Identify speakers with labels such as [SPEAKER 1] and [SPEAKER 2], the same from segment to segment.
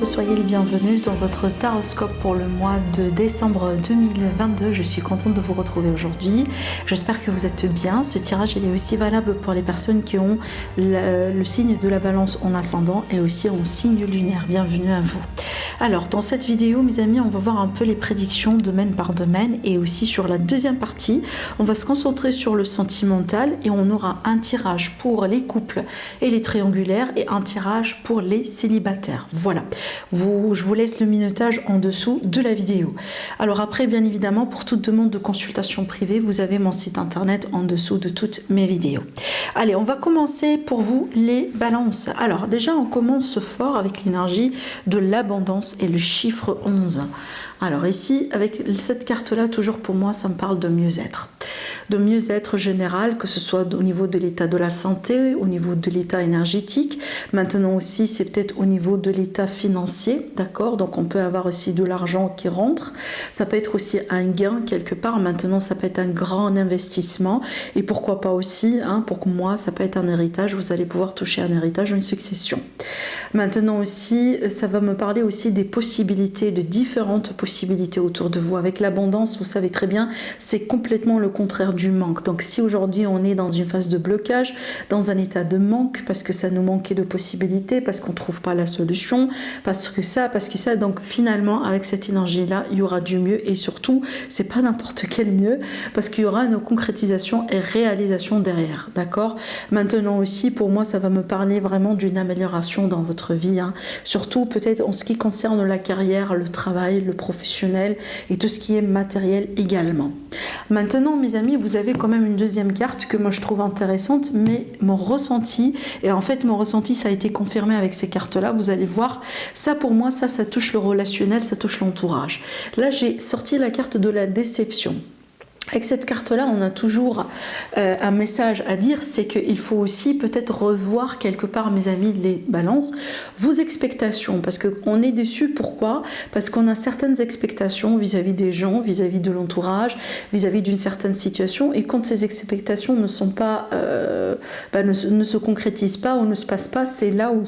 [SPEAKER 1] balance, soyez les bienvenus dans votre taroscope pour le mois de décembre 2022. Je suis contente de vous retrouver aujourd'hui. J'espère que vous êtes bien. Ce tirage il est aussi valable pour les personnes qui ont le signe de la balance en ascendant et aussi en signe lunaire. Bienvenue à vous. Alors dans cette vidéo mes amis, on va voir un peu les prédictions domaine par domaine et aussi sur la deuxième partie, on va se concentrer sur le sentimental et on aura un tirage pour les couples et les triangulaires et un tirage pour les célibataires. Voilà, je vous laisse le minutage en dessous de la vidéo. Alors après, bien évidemment, pour toute demande de consultation privée, vous avez mon site internet en dessous de toutes mes vidéos. Allez, on va commencer pour vous les balances. Alors déjà, on commence fort avec l'énergie de l'abondance et le chiffre 11. Alors ici, avec cette carte-là, toujours pour moi, ça me parle de mieux-être. De mieux-être général, que ce soit au niveau de l'état de la santé, au niveau de l'état énergétique. Maintenant aussi, c'est peut-être au niveau de l'état financier, d'accord? Donc on peut avoir aussi de l'argent qui rentre. Ça peut être aussi un gain quelque part. Maintenant, ça peut être un grand investissement. Et pourquoi pas aussi, pour moi, ça peut être un héritage. Vous allez pouvoir toucher un héritage ou une succession. Maintenant aussi, ça va me parler aussi des possibilités, de différentes possibilités autour de vous. Avec l'abondance, vous savez très bien, c'est complètement le contraire du manque. Donc si aujourd'hui on est dans une phase de blocage, dans un état de manque, parce que ça nous manquait de possibilités, parce qu'on ne trouve pas la solution, parce que ça, donc finalement avec cette énergie-là, il y aura du mieux et surtout, c'est pas n'importe quel mieux, parce qu'il y aura une concrétisation et réalisation derrière, d'accord? Maintenant aussi, pour moi, ça va me parler vraiment d'une amélioration dans votre vie, surtout peut-être en ce qui concerne la carrière, le travail, le professionnel et tout ce qui est matériel également. Maintenant, mes amis, vous avez quand même une deuxième carte que moi je trouve intéressante, mais mon ressenti, et en fait mon ressenti ça a été confirmé avec ces cartes-là, vous allez voir, ça pour moi, ça touche le relationnel, ça touche l'entourage. Là, j'ai sorti la carte de la déception. Avec cette carte-là, on a toujours un message à dire, c'est qu'il faut aussi peut-être revoir quelque part, mes amis, les balances, vos expectations, parce qu'on est déçu. Pourquoi? Parce qu'on a certaines expectations vis-à-vis des gens, vis-à-vis de l'entourage, vis-à-vis d'une certaine situation, et quand ces expectations ne sont pas, ne se concrétisent pas ou ne se passent pas, c'est là où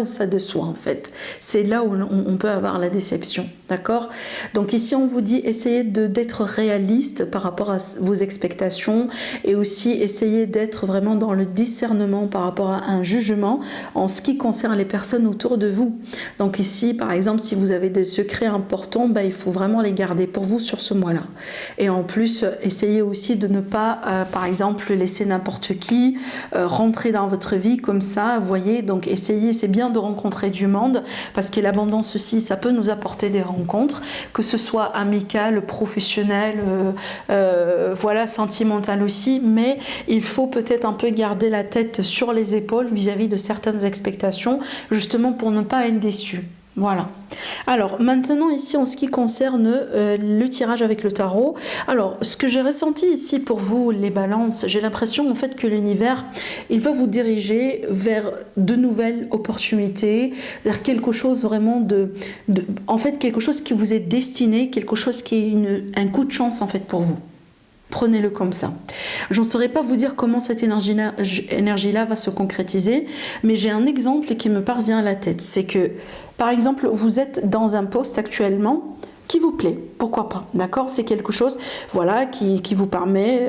[SPEAKER 1] ça déçoit en fait. C'est là où on peut avoir la déception, d'accord? Donc ici, on vous dit, essayez d'être réaliste par rapport à vos expectations et aussi essayer d'être vraiment dans le discernement par rapport à un jugement en ce qui concerne les personnes autour de vous. Donc ici, par exemple, si vous avez des secrets importants, il faut vraiment les garder pour vous sur ce mois-là. Et en plus, essayez aussi de ne pas, par exemple, laisser n'importe qui rentrer dans votre vie comme ça, vous voyez. Donc essayez, c'est bien de rencontrer du monde parce que l'abondance aussi, ça peut nous apporter des rencontres, que ce soit amicales, professionnelles, voilà, sentimental aussi, mais il faut peut-être un peu garder la tête sur les épaules vis-à-vis de certaines expectations, justement pour ne pas être déçu. Voilà. Alors maintenant ici en ce qui concerne le tirage avec le tarot, alors ce que j'ai ressenti ici pour vous les balances, j'ai l'impression en fait que l'univers il va vous diriger vers de nouvelles opportunités, vers quelque chose vraiment en fait quelque chose qui vous est destiné, quelque chose qui est un coup de chance en fait pour vous. Prenez-le comme ça. Je ne saurais pas vous dire comment cette énergie-là va se concrétiser, mais j'ai un exemple qui me parvient à la tête. C'est que, par exemple, vous êtes dans un poste actuellement qui vous plaît, pourquoi pas, d'accord? C'est quelque chose, voilà, qui vous permet,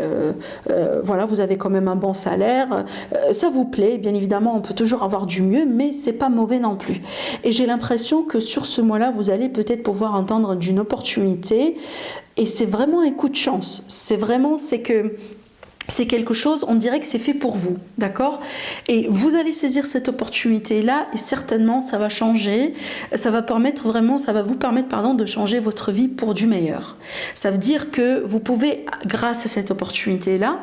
[SPEAKER 1] voilà, vous avez quand même un bon salaire, ça vous plaît, bien évidemment, on peut toujours avoir du mieux, mais c'est pas mauvais non plus. Et j'ai l'impression que sur ce mois-là, vous allez peut-être pouvoir entendre d'une opportunité, et c'est vraiment un coup de chance. C'est quelque chose, on dirait que c'est fait pour vous, d'accord? Et vous allez saisir cette opportunité-là et certainement ça va changer, ça va vous permettre de changer votre vie pour du meilleur. Ça veut dire que vous pouvez, grâce à cette opportunité-là,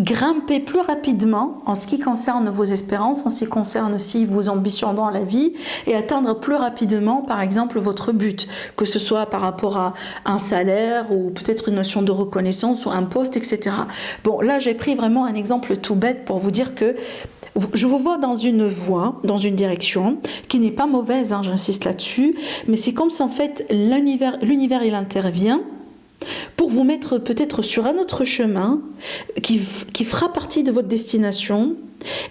[SPEAKER 1] grimper plus rapidement en ce qui concerne vos espérances, en ce qui concerne aussi vos ambitions dans la vie et atteindre plus rapidement par exemple votre but, que ce soit par rapport à un salaire ou peut-être une notion de reconnaissance ou un poste, etc. Bon, là j'ai pris vraiment un exemple tout bête pour vous dire que je vous vois dans une voie, dans une direction qui n'est pas mauvaise, j'insiste là-dessus, mais c'est comme si en fait l'univers il intervient pour vous mettre peut-être sur un autre chemin qui fera partie de votre destination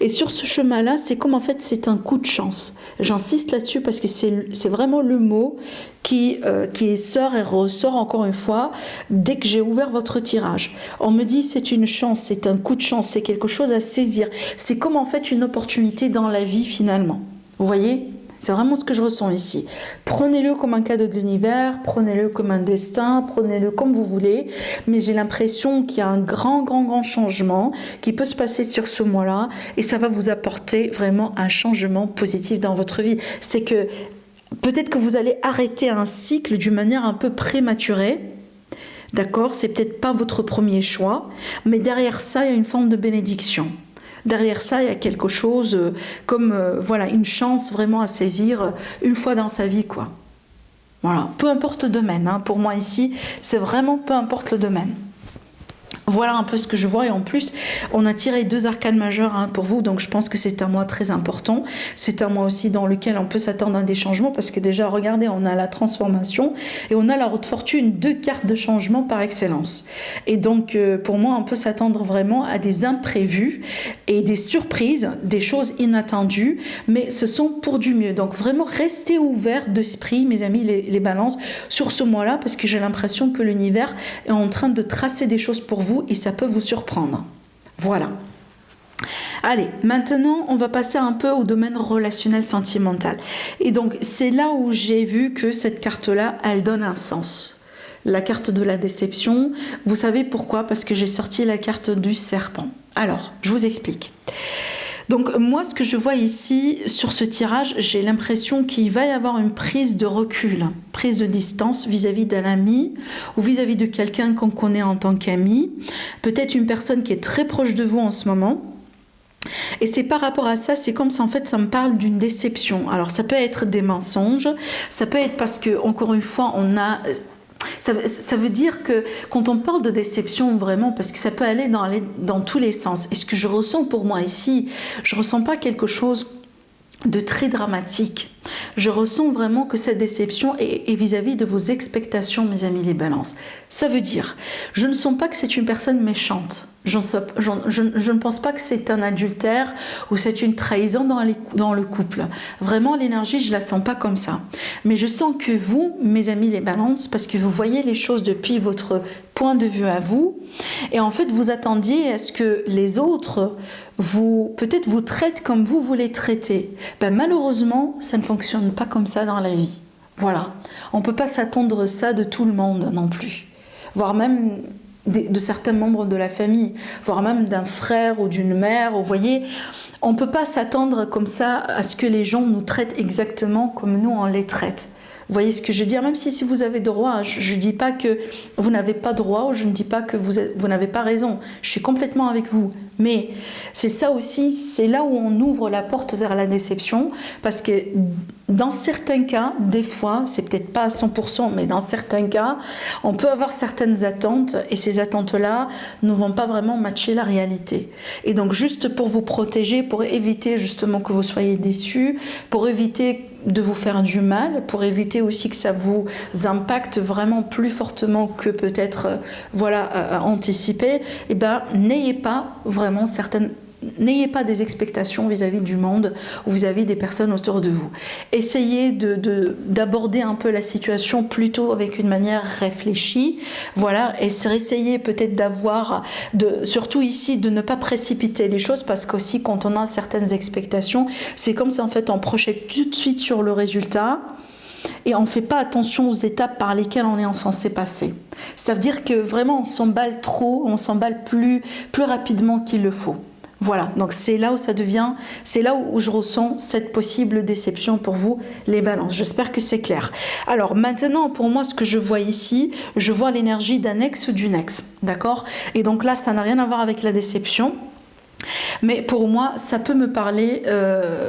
[SPEAKER 1] Et sur ce chemin-là, c'est comme en fait, c'est un coup de chance. J'insiste là-dessus parce que c'est vraiment le mot qui sort et ressort encore une fois dès que j'ai ouvert votre tirage. On me dit c'est une chance, c'est un coup de chance, c'est quelque chose à saisir. C'est comme en fait une opportunité dans la vie finalement. Vous voyez ? C'est vraiment ce que je ressens ici. Prenez-le comme un cadeau de l'univers, prenez-le comme un destin, prenez-le comme vous voulez. Mais j'ai l'impression qu'il y a un grand changement qui peut se passer sur ce mois-là. Et ça va vous apporter vraiment un changement positif dans votre vie. C'est que peut-être que vous allez arrêter un cycle d'une manière un peu prématurée. D'accord ? C'est peut-être pas votre premier choix. Mais derrière ça, il y a une forme de bénédiction. Derrière ça, il y a quelque chose comme voilà, une chance vraiment à saisir une fois dans sa vie, quoi. Voilà, peu importe le domaine, hein. Pour moi ici, c'est vraiment peu importe le domaine. Voilà un peu ce que je vois et en plus on a tiré 2 arcanes majeures hein, pour vous, donc je pense que c'est un mois très important, c'est un mois aussi dans lequel on peut s'attendre à des changements parce que déjà regardez, on a la transformation et on a la roue de fortune, 2 cartes de changement par excellence et donc pour moi on peut s'attendre vraiment à des imprévus et des surprises, des choses inattendues, mais ce sont pour du mieux, donc vraiment restez ouverts d'esprit mes amis les balances sur ce mois là parce que j'ai l'impression que l'univers est en train de tracer des choses pour vous et ça peut vous surprendre. Voilà. Allez, maintenant, on va passer un peu au domaine relationnel sentimental. Et donc, c'est là où j'ai vu que cette carte-là, elle donne un sens. La carte de la déception, vous savez pourquoi ? Parce que j'ai sorti la carte du serpent. Alors, je vous explique. Donc moi, ce que je vois ici, sur ce tirage, j'ai l'impression qu'il va y avoir une prise de recul, prise de distance vis-à-vis d'un ami ou vis-à-vis de quelqu'un qu'on connaît en tant qu'ami, peut-être une personne qui est très proche de vous en ce moment. Et c'est par rapport à ça, c'est comme ça en fait ça me parle d'une déception. Alors ça peut être des mensonges, ça peut être parce que encore une fois on a... Ça veut dire que quand on parle de déception vraiment, parce que ça peut aller dans tous les sens, et ce que je ressens pour moi ici, je ne ressens pas quelque chose de très dramatique. Je ressens vraiment que cette déception est vis-à-vis de vos expectations, mes amis les balances. Ça veut dire, je ne sens pas que c'est une personne méchante. Je ne pense pas que c'est un adultère ou c'est une trahison dans le couple. Vraiment, l'énergie, je ne la sens pas comme ça. Mais je sens que vous, mes amis les balances, parce que vous voyez les choses depuis votre point de vue à vous, et en fait, vous attendiez à ce que les autres peut-être vous traitent comme vous voulez traiter. Ben, malheureusement, ça ne fonctionne pas comme ça dans la vie. Voilà. On ne peut pas s'attendre ça de tout le monde non plus. Voire même de certains membres de la famille, voire même d'un frère ou d'une mère. Vous voyez, on ne peut pas s'attendre comme ça à ce que les gens nous traitent exactement comme nous on les traite. Vous voyez ce que je veux dire? Même si vous avez droit, je ne dis pas que vous n'avez pas droit ou je ne dis pas que vous n'avez pas raison. Je suis complètement avec vous. Mais c'est ça aussi, c'est là où on ouvre la porte vers la déception. Parce que dans certains cas, des fois, c'est peut-être pas à 100%, mais dans certains cas, on peut avoir certaines attentes et ces attentes-là ne vont pas vraiment matcher la réalité. Et donc juste pour vous protéger, pour éviter justement que vous soyez déçus, pour éviter de vous faire du mal, pour éviter aussi que ça vous impacte vraiment plus fortement que peut-être anticipé, eh ben, n'ayez pas des expectations vis-à-vis du monde ou vis-à-vis des personnes autour de vous. Essayez d'aborder un peu la situation plutôt avec une manière réfléchie. Voilà, et essayez peut-être surtout ici, de ne pas précipiter les choses parce qu'aussi quand on a certaines expectations, c'est comme ça en fait on projette tout de suite sur le résultat. Et on ne fait pas attention aux étapes par lesquelles on est censé passer. Ça veut dire que vraiment on s'emballe trop, on s'emballe plus rapidement qu'il le faut. Voilà, donc c'est là où je ressens cette possible déception pour vous, les balances. J'espère que c'est clair. Alors maintenant, pour moi, ce que je vois ici, je vois l'énergie d'un ex ou d'une ex, d'accord? Et donc là, ça n'a rien à voir avec la déception. Mais pour moi, ça peut me parler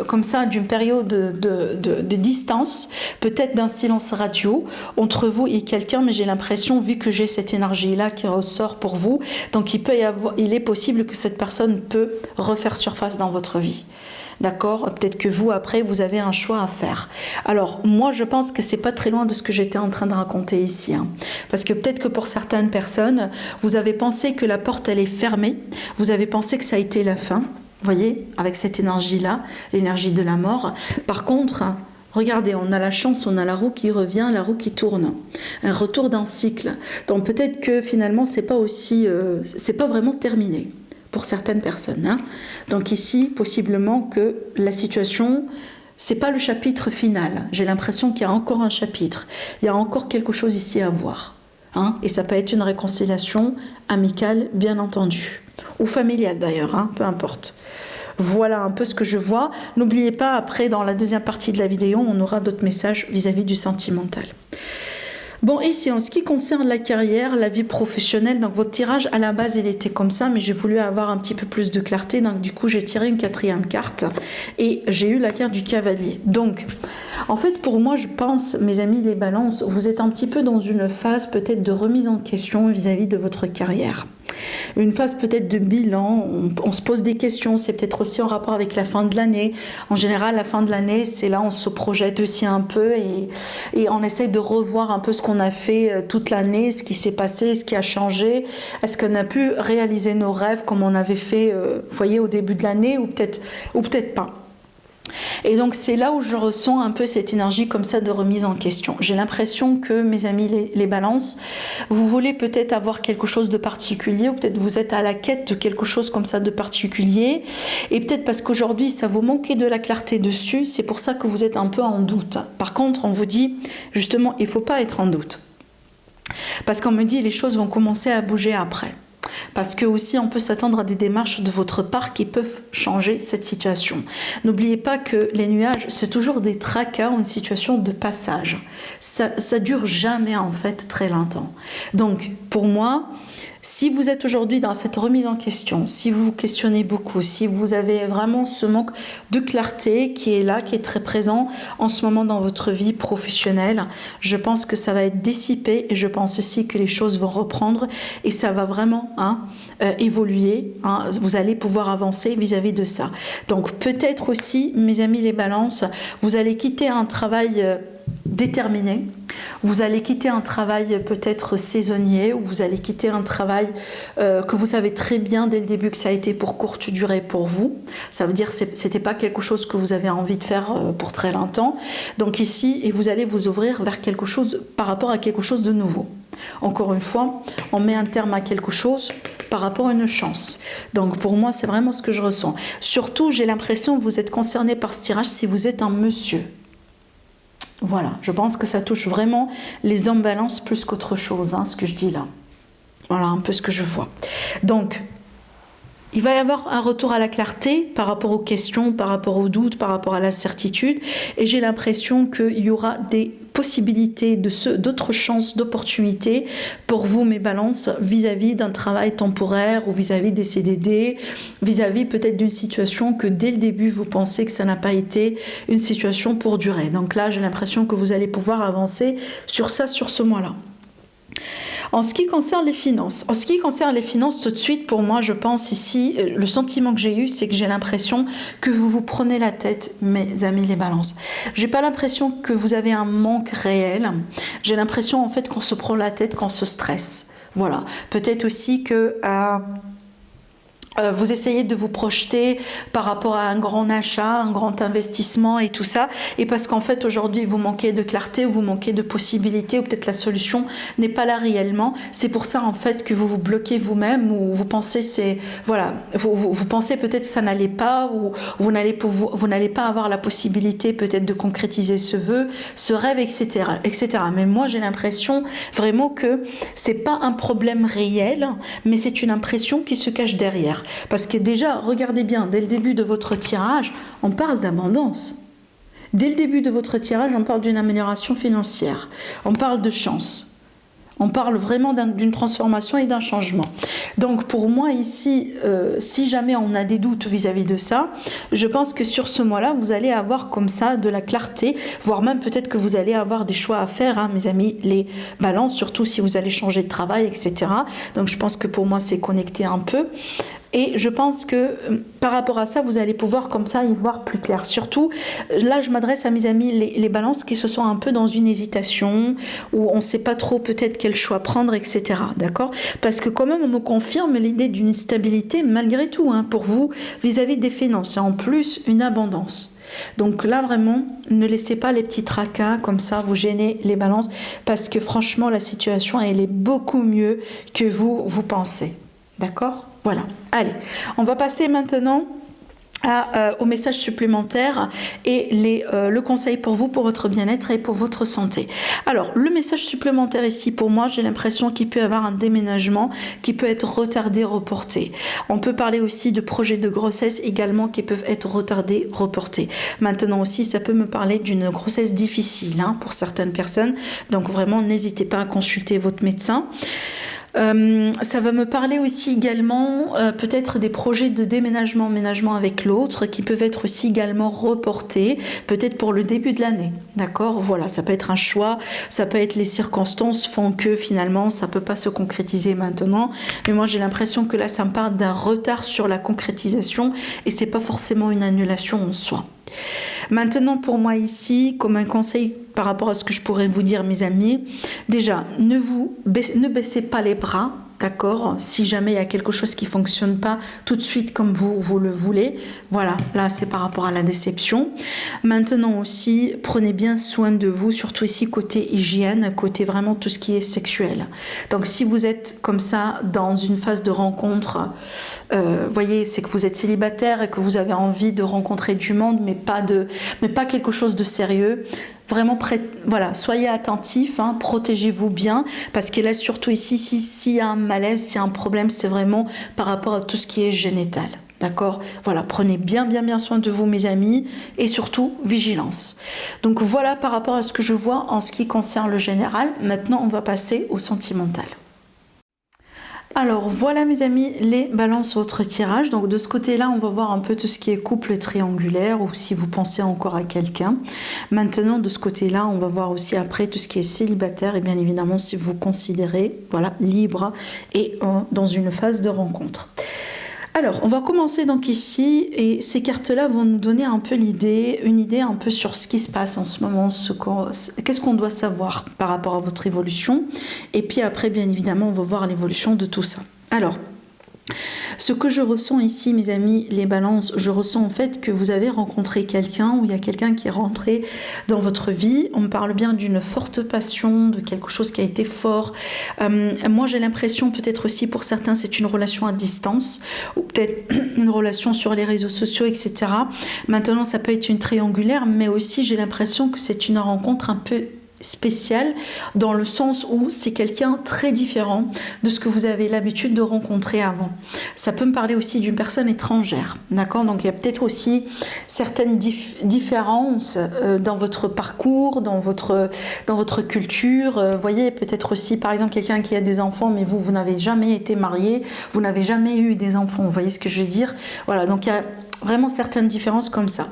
[SPEAKER 1] comme ça d'une période de distance, peut-être d'un silence radio entre vous et quelqu'un, mais j'ai l'impression, vu que j'ai cette énergie-là qui ressort pour vous, donc il est possible que cette personne peut refaire surface dans votre vie. D'accord ? Peut-être que vous, après, vous avez un choix à faire. Alors, moi, je pense que c'est pas très loin de ce que j'étais en train de raconter ici. Hein. Parce que peut-être que pour certaines personnes, vous avez pensé que la porte, elle est fermée. Vous avez pensé que ça a été la fin. voyez, avec cette énergie-là, l'énergie de la mort. Par contre, regardez, on a la chance, on a la roue qui revient, la roue qui tourne. Un retour d'un cycle. Donc peut-être que finalement, c'est pas vraiment terminé pour certaines personnes. Hein. Donc ici, possiblement que la situation, c'est pas le chapitre final. J'ai l'impression qu'il y a encore un chapitre. Il y a encore quelque chose ici à voir. Hein. Et ça peut être une réconciliation amicale, bien entendu. Ou familiale d'ailleurs, hein, peu importe. Voilà un peu ce que je vois. N'oubliez pas, après, dans la deuxième partie de la vidéo, on aura d'autres messages vis-à-vis du sentimental. Bon, ici, en ce qui concerne la carrière, la vie professionnelle, donc votre tirage, à la base, il était comme ça, mais j'ai voulu avoir un petit peu plus de clarté, donc du coup, j'ai tiré une 4e carte, et j'ai eu la carte du cavalier. Donc, en fait, pour moi, je pense, mes amis les balances, vous êtes un petit peu dans une phase peut-être de remise en question vis-à-vis de votre carrière. Une phase peut-être de bilan, on se pose des questions, c'est peut-être aussi en rapport avec la fin de l'année. En général, la fin de l'année, c'est là on se projette aussi un peu et on essaie de revoir un peu ce qu'on a fait toute l'année, ce qui s'est passé, ce qui a changé. Est-ce qu'on a pu réaliser nos rêves comme on avait fait, voyez, au début de l'année ou peut-être pas. Et donc c'est là où je ressens un peu cette énergie comme ça de remise en question. J'ai l'impression que, mes amis les balances, vous voulez peut-être avoir quelque chose de particulier, ou peut-être vous êtes à la quête de quelque chose comme ça de particulier, et peut-être parce qu'aujourd'hui ça vous manquait de la clarté dessus, c'est pour ça que vous êtes un peu en doute. Par contre, on vous dit justement, il ne faut pas être en doute. Parce qu'on me dit les choses vont commencer à bouger après. Parce que aussi on peut s'attendre à des démarches de votre part qui peuvent changer cette situation. N'oubliez pas que les nuages, c'est toujours des tracas ou une situation de passage. Ça dure jamais en fait très longtemps. Donc pour moi, si vous êtes aujourd'hui dans cette remise en question, si vous vous questionnez beaucoup, si vous avez vraiment ce manque de clarté qui est là, qui est très présent en ce moment dans votre vie professionnelle, je pense que ça va être dissipé et je pense aussi que les choses vont reprendre et ça va vraiment évoluer. Hein, vous allez pouvoir avancer vis-à-vis de ça. Donc peut-être aussi, mes amis les balances, vous allez quitter un travail déterminé. Vous allez quitter un travail peut-être saisonnier ou vous allez quitter un travail que vous savez très bien dès le début que ça a été pour courte durée pour vous. Ça veut dire que c'était pas quelque chose que vous avez envie de faire pour très longtemps. Donc ici, et vous allez vous ouvrir vers quelque chose par rapport à quelque chose de nouveau. Encore une fois, on met un terme à quelque chose par rapport à une chance. Donc pour moi, c'est vraiment ce que je ressens. Surtout, j'ai l'impression que vous êtes concerné par ce tirage si vous êtes un monsieur. Voilà, je pense que ça touche vraiment les hommes balance plus qu'autre chose, hein, ce que je dis là. Voilà un peu ce que je vois. Donc, il va y avoir un retour à la clarté par rapport aux questions, par rapport aux doutes, par rapport à l'incertitude. Et j'ai l'impression qu'il y aura des possibilités, d'autres chances, d'opportunités pour vous, mes balances, vis-à-vis d'un travail temporaire ou vis-à-vis des CDD, vis-à-vis peut-être d'une situation que dès le début, vous pensez que ça n'a pas été une situation pour durer. Donc là, j'ai l'impression que vous allez pouvoir avancer sur ça, sur ce mois-là. En ce qui concerne les finances, tout de suite, pour moi, je pense ici, le sentiment que j'ai eu, c'est que j'ai l'impression que vous vous prenez la tête, mes amis les balances. J'ai pas l'impression que vous avez un manque réel. J'ai l'impression, en fait, qu'on se prend la tête, qu'on se stresse. Voilà. Peut-être aussi que vous essayez de vous projeter par rapport à un grand achat, un grand investissement et tout ça, et parce qu'en fait aujourd'hui vous manquez de clarté, ou vous manquez de possibilités, ou peut-être la solution n'est pas là réellement. C'est pour ça en fait que vous vous bloquez vous-même, ou vous pensez vous pensez peut-être que ça n'allait pas, ou vous n'allez pas avoir la possibilité peut-être de concrétiser ce vœu, ce rêve, etc. Mais moi j'ai l'impression vraiment que c'est pas un problème réel, mais c'est une impression qui se cache derrière. Parce que déjà, regardez bien, dès le début de votre tirage, on parle d'abondance. Dès le début de votre tirage, on parle d'une amélioration financière. On parle de chance. On parle vraiment d'une transformation et d'un changement. Donc pour moi ici, si jamais on a des doutes vis-à-vis de ça, je pense que sur ce mois-là, vous allez avoir comme ça de la clarté, voire même peut-être que vous allez avoir des choix à faire, hein, mes amis, les balances, surtout si vous allez changer de travail, etc. Donc je pense que pour moi, c'est connecté un peu. Et je pense que par rapport à ça, vous allez pouvoir comme ça y voir plus clair. Surtout, là, je m'adresse à mes amis, les balances qui se sont un peu dans une hésitation, où on ne sait pas trop peut-être quel choix prendre, etc. D'accord? Parce que quand même, on me confirme l'idée d'une stabilité, malgré tout, hein, pour vous, vis-à-vis des finances. Et en plus, une abondance. Donc là, vraiment, ne laissez pas les petits tracas comme ça vous gêner les balances, parce que franchement, la situation, elle est beaucoup mieux que vous pensez. D'accord? Voilà. Allez, on va passer maintenant au message supplémentaire et le conseil pour vous, pour votre bien-être et pour votre santé. Alors, le message supplémentaire ici, pour moi, j'ai l'impression qu'il peut y avoir un déménagement qui peut être retardé, reporté. On peut parler aussi de projets de grossesse également qui peuvent être retardés, reportés. Maintenant aussi, ça peut me parler d'une grossesse difficile hein, pour certaines personnes. Donc vraiment, n'hésitez pas à consulter votre médecin. Ça va me parler aussi également peut-être des projets de déménagement, emménagement avec l'autre qui peuvent être aussi également reportés, peut-être pour le début de l'année. D'accord? Voilà, ça peut être un choix, ça peut être les circonstances font que finalement ça peut pas se concrétiser maintenant. Mais moi j'ai l'impression que là ça me parle d'un retard sur la concrétisation et c'est pas forcément une annulation en soi. Maintenant pour moi ici, comme un conseil par rapport à ce que je pourrais vous dire mes amis, déjà ne baissez pas les bras, d'accord, si jamais il y a quelque chose qui ne fonctionne pas tout de suite comme vous le voulez, voilà, là c'est par rapport à la déception. Maintenant aussi, prenez bien soin de vous, surtout ici côté hygiène, côté vraiment tout ce qui est sexuel. Donc si vous êtes comme ça dans une phase de rencontre, voyez, c'est que vous êtes célibataire et que vous avez envie de rencontrer du monde, mais pas quelque chose de sérieux. Vraiment, voilà, soyez attentifs, hein, protégez-vous bien, parce que là, surtout ici, s'il y a un malaise, s'il y a un problème, c'est vraiment par rapport à tout ce qui est génital. D'accord? Voilà, prenez bien soin de vous, mes amis, et surtout, vigilance. Donc voilà par rapport à ce que je vois en ce qui concerne le général. Maintenant, on va passer au sentimental. Alors voilà mes amis, les balances votre tirage. Donc de ce côté-là, on va voir un peu tout ce qui est couple triangulaire ou si vous pensez encore à quelqu'un. Maintenant de ce côté-là, on va voir aussi après tout ce qui est célibataire et bien évidemment si vous considérez voilà, libre et dans une phase de rencontre. Alors, on va commencer donc ici et ces cartes-là vont nous donner un peu une idée un peu sur ce qui se passe en ce moment, qu'est-ce qu'on doit savoir par rapport à votre évolution. Et puis après, bien évidemment, on va voir l'évolution de tout ça. Alors, ce que je ressens ici, mes amis, les balances, je ressens en fait que vous avez rencontré quelqu'un ou il y a quelqu'un qui est rentré dans votre vie. On me parle bien d'une forte passion, de quelque chose qui a été fort. Moi, j'ai l'impression, peut-être aussi pour certains, c'est une relation à distance ou peut-être une relation sur les réseaux sociaux, etc. Maintenant, ça peut être une triangulaire, mais aussi j'ai l'impression que c'est une rencontre un peu spécial dans le sens où c'est quelqu'un très différent de ce que vous avez l'habitude de rencontrer avant. Ça peut me parler aussi d'une personne étrangère, d'accord? Donc il y a peut-être aussi certaines différences dans votre parcours, dans votre culture. Voyez, peut-être aussi par exemple quelqu'un qui a des enfants mais vous n'avez jamais été marié, vous n'avez jamais eu des enfants, vous voyez ce que je veux dire? Voilà, donc il y a vraiment certaines différences comme ça.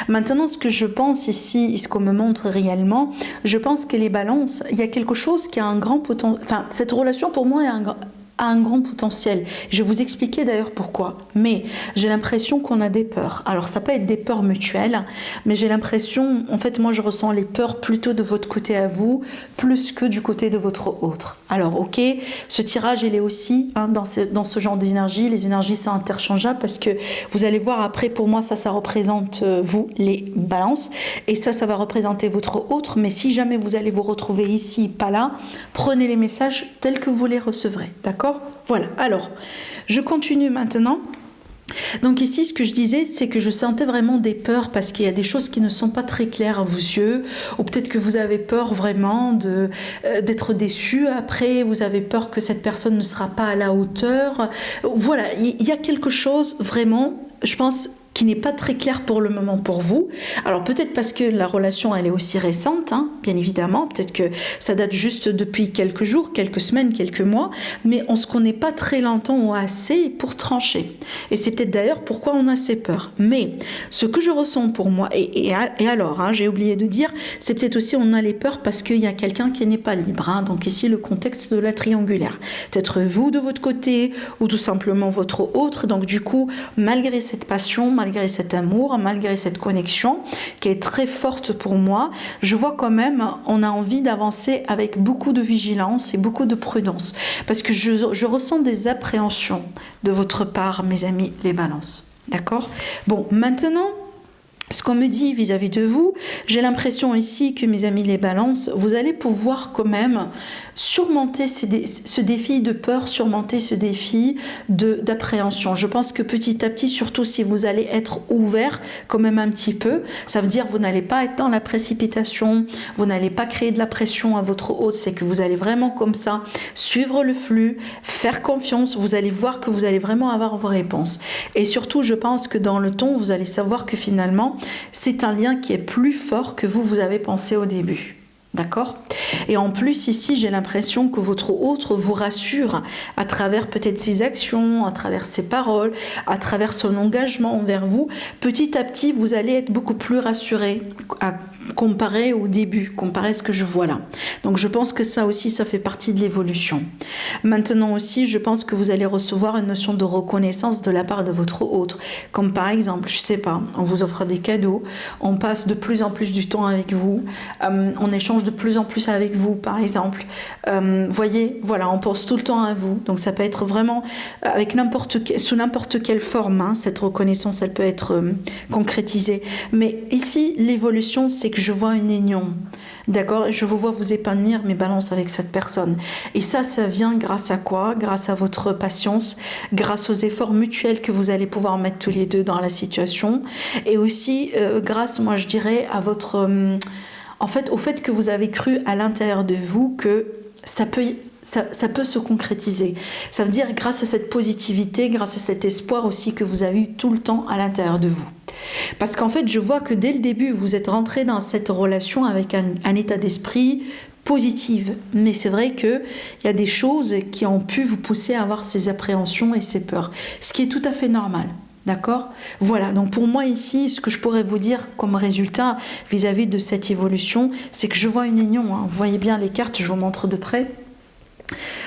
[SPEAKER 1] Maintenant, ce que je pense ici, et ce qu'on me montre réellement, je pense que les balances, il y a quelque chose qui a un grand potentiel. Enfin, cette relation pour moi a un grand potentiel. Je vais vous expliquer d'ailleurs pourquoi. Mais j'ai l'impression qu'on a des peurs. Alors ça peut être des peurs mutuelles, mais j'ai l'impression, en fait moi je ressens les peurs plutôt de votre côté à vous, plus que du côté de votre autre. Alors ok, ce tirage il est aussi dans ce genre d'énergie. Les énergies sont interchangeables parce que vous allez voir après, pour moi ça représente vous les balances et ça va représenter votre autre. Mais si jamais vous allez vous retrouver ici, pas là, prenez les messages tels que vous les recevrez. D'accord? Voilà, alors je continue maintenant. Donc ici ce que je disais c'est que je sentais vraiment des peurs parce qu'il y a des choses qui ne sont pas très claires à vos yeux ou peut-être que vous avez peur vraiment d'être déçu après, vous avez peur que cette personne ne sera pas à la hauteur. Voilà, il y a quelque chose vraiment, je pense, qui n'est pas très clair pour le moment pour vous. Alors peut-être parce que la relation elle est aussi récente, hein, bien évidemment, peut-être que ça date juste depuis quelques jours, quelques semaines, quelques mois, mais on se connaît pas très longtemps ou assez pour trancher. Et c'est peut-être d'ailleurs pourquoi on a ces peurs. Mais ce que je ressens pour moi, et alors, hein, j'ai oublié de dire, c'est peut-être aussi on a les peurs parce qu'il y a quelqu'un qui n'est pas libre. Hein, donc ici le contexte de la triangulaire. Peut-être vous de votre côté ou tout simplement votre autre. Donc du coup, malgré cette passion, malgré cet amour, malgré cette connexion qui est très forte pour moi, je vois quand même on a envie d'avancer avec beaucoup de vigilance et beaucoup de prudence. Parce que je ressens des appréhensions de votre part, mes amis, les balances. D'accord ? Bon, maintenant, ce qu'on me dit vis-à-vis de vous, j'ai l'impression ici que mes amis les balances, vous allez pouvoir quand même surmonter ce défi de peur, surmonter ce défi d'appréhension. Je pense que petit à petit, surtout si vous allez être ouvert quand même un petit peu, ça veut dire que vous n'allez pas être dans la précipitation, vous n'allez pas créer de la pression à votre hôte, c'est que vous allez vraiment comme ça suivre le flux, faire confiance, vous allez voir que vous allez vraiment avoir vos réponses. Et surtout, je pense que dans le ton, vous allez savoir que finalement, c'est un lien qui est plus fort que vous avez pensé au début. D'accord ? Et en plus, ici, j'ai l'impression que votre autre vous rassure à travers peut-être ses actions, à travers ses paroles, à travers son engagement envers vous. Petit à petit, vous allez être beaucoup plus rassuré comparé au début, comparé à ce que je vois là. Donc je pense que ça aussi, ça fait partie de l'évolution. Maintenant aussi, je pense que vous allez recevoir une notion de reconnaissance de la part de votre autre. Comme par exemple, je sais pas, on vous offre des cadeaux, on passe de plus en plus du temps avec vous, on échange de plus en plus avec vous, par exemple. Voyez, voilà, on pense tout le temps à vous. Donc ça peut être vraiment avec sous n'importe quelle forme, hein, cette reconnaissance, elle peut être concrétisée. Mais ici, l'évolution, c'est que je vois une union, d'accord ? Je vous vois vous épanouir, mes balances, avec cette personne. Et ça vient grâce à quoi ? Grâce à votre patience, grâce aux efforts mutuels que vous allez pouvoir mettre tous les deux dans la situation, et aussi grâce, moi je dirais, à votre... en fait, au fait que vous avez cru à l'intérieur de vous que ça peut se concrétiser. Ça veut dire grâce à cette positivité, grâce à cet espoir aussi que vous avez eu tout le temps à l'intérieur de vous. Parce qu'en fait, je vois que dès le début, vous êtes rentré dans cette relation avec un état d'esprit positif. Mais c'est vrai qu'il y a des choses qui ont pu vous pousser à avoir ces appréhensions et ces peurs. Ce qui est tout à fait normal. D'accord ? Voilà, donc pour moi ici, ce que je pourrais vous dire comme résultat vis-à-vis de cette évolution, c'est que je vois une union. Hein. Vous voyez bien les cartes, je vous montre de près.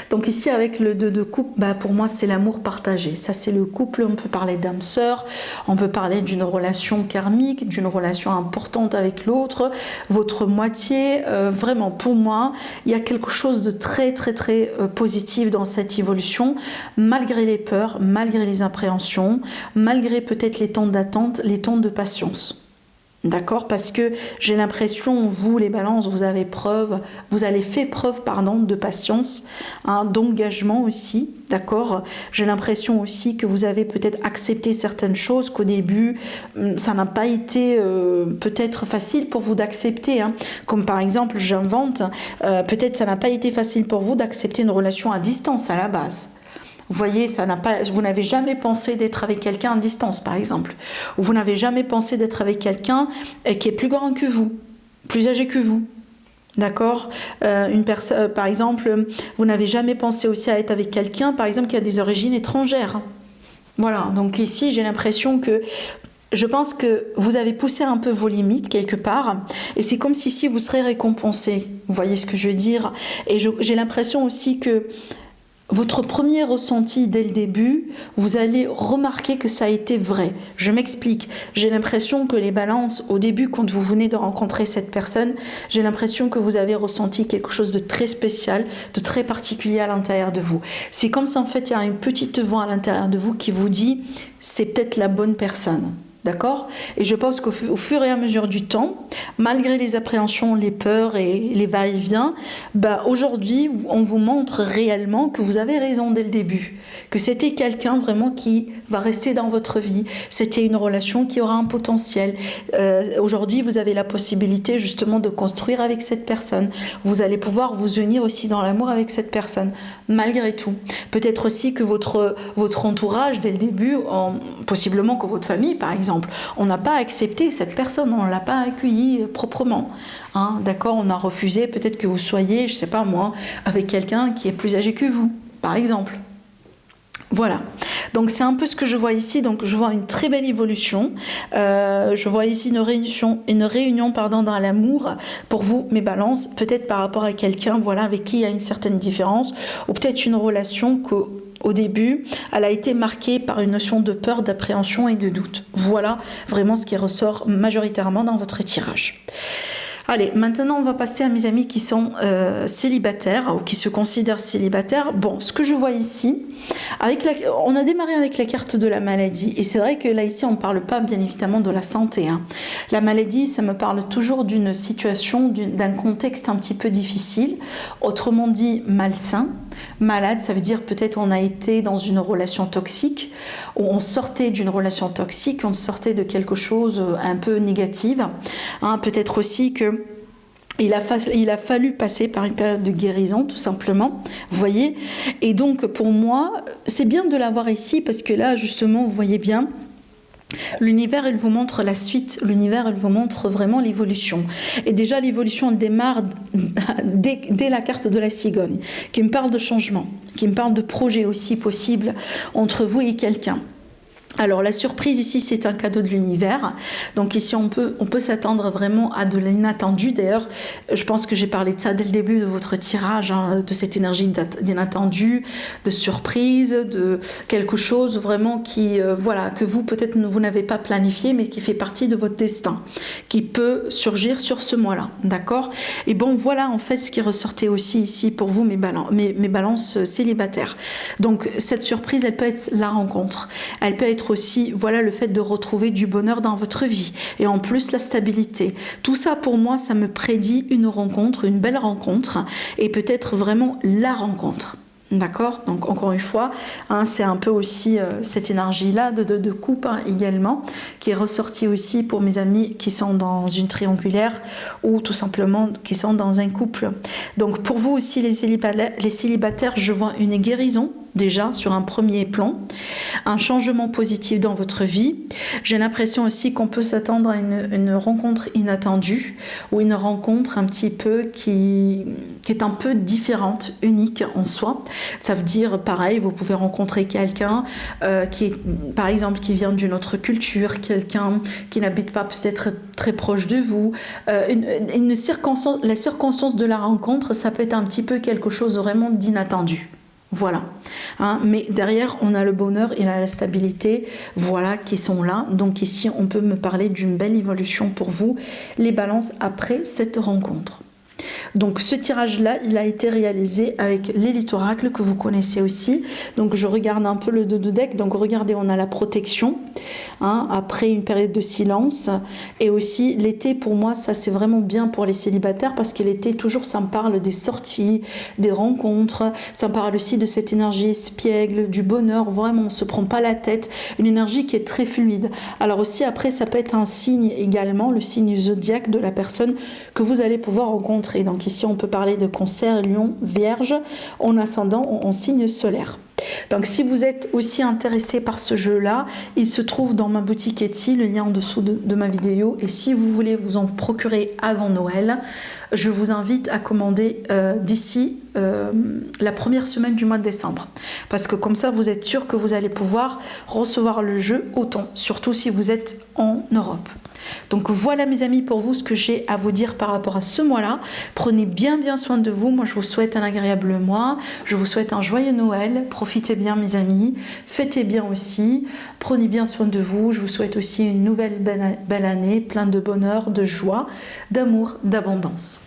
[SPEAKER 1] Donc ici avec le 2 de coupe, pour moi c'est l'amour partagé. Ça c'est le couple, on peut parler d'âme sœur, on peut parler d'une relation karmique, d'une relation importante avec l'autre, votre moitié. Vraiment pour moi, il y a quelque chose de très très très positif dans cette évolution, malgré les peurs, malgré les appréhensions, malgré peut-être les temps d'attente, les temps de patience. D'accord ? Parce que j'ai l'impression, vous les balances, vous avez fait preuve de patience, hein, d'engagement aussi, d'accord ? J'ai l'impression aussi que vous avez peut-être accepté certaines choses qu'au début, ça n'a pas été peut-être facile pour vous d'accepter, hein. Comme par exemple, j'invente, peut-être ça n'a pas été facile pour vous d'accepter une relation à distance à la base. Vous voyez, vous n'avez jamais pensé d'être avec quelqu'un à distance, par exemple. Ou vous n'avez jamais pensé d'être avec quelqu'un qui est plus grand que vous, plus âgé que vous. D'accord ? Par exemple, vous n'avez jamais pensé aussi à être avec quelqu'un, par exemple, qui a des origines étrangères. Voilà, donc ici, j'ai l'impression que je pense que vous avez poussé un peu vos limites quelque part, et c'est comme si vous serez récompensé. Vous voyez ce que je veux dire ? Et j'ai l'impression aussi que votre premier ressenti dès le début, vous allez remarquer que ça a été vrai. Je m'explique. J'ai l'impression que les balances, au début, quand vous venez de rencontrer cette personne, j'ai l'impression que vous avez ressenti quelque chose de très spécial, de très particulier à l'intérieur de vous. C'est comme si en fait, il y a une petite voix à l'intérieur de vous qui vous dit « c'est peut-être la bonne personne ». D'accord ? Et je pense qu'au fur et à mesure du temps, malgré les appréhensions, les peurs et les va-et-vient, aujourd'hui, on vous montre réellement que vous avez raison dès le début. Que c'était quelqu'un vraiment qui va rester dans votre vie. C'était une relation qui aura un potentiel. Aujourd'hui, vous avez la possibilité justement de construire avec cette personne. Vous allez pouvoir vous unir aussi dans l'amour avec cette personne, malgré tout. Peut-être aussi que votre entourage, dès le début, possiblement que votre famille, par exemple, exemple. On n'a pas accepté cette personne, on ne l'a pas accueillie proprement. Hein, d'accord, on a refusé peut-être que vous soyez, je ne sais pas moi, avec quelqu'un qui est plus âgé que vous, par exemple. Voilà, donc c'est un peu ce que je vois ici. Donc je vois une très belle évolution. Je vois ici une réunion dans l'amour pour vous, mes balances, peut-être par rapport à quelqu'un, voilà, avec qui il y a une certaine différence, ou peut-être une relation qu'au début, elle a été marquée par une notion de peur, d'appréhension et de doute. Voilà vraiment ce qui ressort majoritairement dans votre tirage. Allez, maintenant on va passer à mes amis qui sont célibataires ou qui se considèrent célibataires. Bon, ce que je vois ici, on a démarré avec la carte de la maladie et c'est vrai que là ici on ne parle pas bien évidemment de la santé. Hein. La maladie, ça me parle toujours d'une situation, d'un contexte un petit peu difficile, autrement dit malsain. Malade, ça veut dire peut-être on a été dans une relation toxique, ou on sortait d'une relation toxique, on sortait de quelque chose un peu négatif. Hein, peut-être aussi que il a fallu passer par une période de guérison, tout simplement, vous voyez. Et donc pour moi, c'est bien de l'avoir ici parce que là, justement, vous voyez bien, l'univers, il vous montre la suite, l'univers, il vous montre vraiment l'évolution. Et déjà, l'évolution, elle démarre dès la carte de la cigogne, qui me parle de changement, qui me parle de projet aussi possible entre vous et quelqu'un. Alors la surprise ici, c'est un cadeau de l'univers. Donc ici, on peut s'attendre vraiment à de l'inattendu. D'ailleurs, je pense que j'ai parlé de ça dès le début de votre tirage, hein, de cette énergie d'inattendu, de surprise, de quelque chose vraiment qui, voilà, que vous peut-être vous n'avez pas planifié, mais qui fait partie de votre destin, qui peut surgir sur ce mois-là, d'accord? Et bon, voilà en fait ce qui ressortait aussi ici pour vous, mes balances célibataires. Donc cette surprise, elle peut être la rencontre, elle peut être aussi, voilà, le fait de retrouver du bonheur dans votre vie et en plus la stabilité. Tout ça pour moi, ça me prédit une rencontre, une belle rencontre et peut-être vraiment la rencontre. D'accord? Donc encore une fois, hein, c'est un peu aussi cette énergie-là de couple hein, également, qui est ressortie aussi pour mes amis qui sont dans une triangulaire ou tout simplement qui sont dans un couple. Donc pour vous aussi les célibataires, je vois une guérison déjà sur un premier plan, un changement positif dans votre vie. J'ai l'impression aussi qu'on peut s'attendre à une rencontre inattendue ou une rencontre un petit peu qui est un peu différente, unique en soi. Ça veut dire pareil, vous pouvez rencontrer quelqu'un qui est par exemple qui vient d'une autre culture, quelqu'un qui n'habite pas peut-être très proche de vous. La circonstance de la rencontre, ça peut être un petit peu quelque chose vraiment d'inattendu. Voilà, hein, mais derrière on a le bonheur et la stabilité, voilà, qui sont là. Donc ici on peut me parler d'une belle évolution pour vous, les balances après cette rencontre. Donc ce tirage-là, il a été réalisé avec l'élite oracle que vous connaissez aussi. Donc je regarde un peu le dos de deck. Donc regardez, on a la protection, hein, après une période de silence. Et aussi l'été, pour moi, ça c'est vraiment bien pour les célibataires parce que l'été, toujours, ça me parle des sorties, des rencontres. Ça me parle aussi de cette énergie espiègle, du bonheur. Vraiment, on ne se prend pas la tête. Une énergie qui est très fluide. Alors aussi, après, ça peut être un signe également, le signe zodiaque de la personne que vous allez pouvoir rencontrer. Donc ici, on peut parler de Cancer, Lion, Vierge, en ascendant en signe solaire. Donc si vous êtes aussi intéressé par ce jeu-là, il se trouve dans ma boutique Etsy, le lien en dessous de ma vidéo. Et si vous voulez vous en procurer avant Noël, je vous invite à commander d'ici la première semaine du mois de décembre. Parce que comme ça, vous êtes sûr que vous allez pouvoir recevoir le jeu autant, surtout si vous êtes en Europe. Donc voilà mes amis pour vous ce que j'ai à vous dire par rapport à ce mois-là. Prenez bien soin de vous. Moi je vous souhaite un agréable mois. Je vous souhaite un joyeux Noël. Profitez bien mes amis. Fêtez bien aussi. Prenez bien soin de vous. Je vous souhaite aussi une nouvelle belle année, pleine de bonheur, de joie, d'amour, d'abondance.